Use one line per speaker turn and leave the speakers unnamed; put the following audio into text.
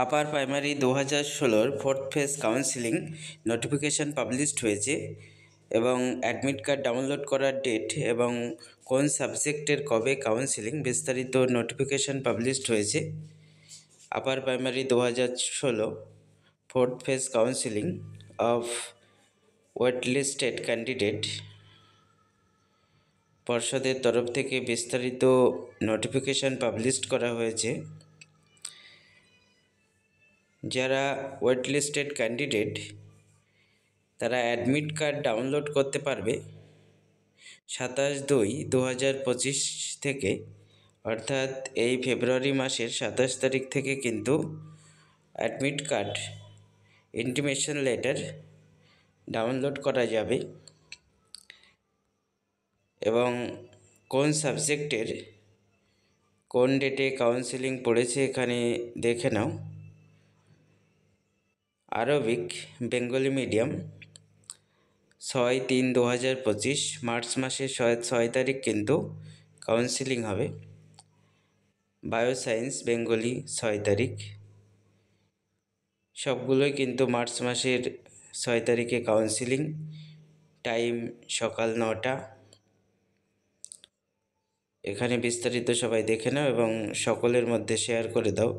আপার primary 2016 fourth phase counselling notification published হয়েছে এবং admit card download করার ডেট এবং কোন সাবজেক্টের কবে কাউন্সিলিং বিস্তারিত নোটিফিকেশান পাবলিশড হয়েছে। Upper primary 2016 fourth phase counselling of waitlisted candidate পর্ষদের তরফ থেকে বিস্তারিত নোটিফিকেশান পাবলিশড করা হয়েছে। যারা ওয়েটলিস্টেড ক্যান্ডিডেট তারা অ্যাডমিট কার্ড ডাউনলোড করতে পারবে 27/2/2025 থেকে, অর্থাৎ এই ফেব্রুয়ারি মাসের 27 তারিখ থেকে কিন্তু admit card intimation letter download করা যাবে এবং কোন সাবজেক্টের কোন ডেটে কাউন্সিলিং পড়েছে এখানে দেখে নাও। আরবিক বেঙ্গলি মিডিয়াম 6/3/2025 মার্চ মাসের 6 তারিখ কিন্তু কাউন্সিলিং হবে। বায়োসায়েন্স বেঙ্গলি 6 তারিখ, সবগুলোই কিন্তু মার্চ মাসের 6 তারিখে কাউন্সিলিং, টাইম সকাল 9টা। এখানে বিস্তারিত সবাই দেখে নাও এবং সকলের মধ্যে শেয়ার করে দাও।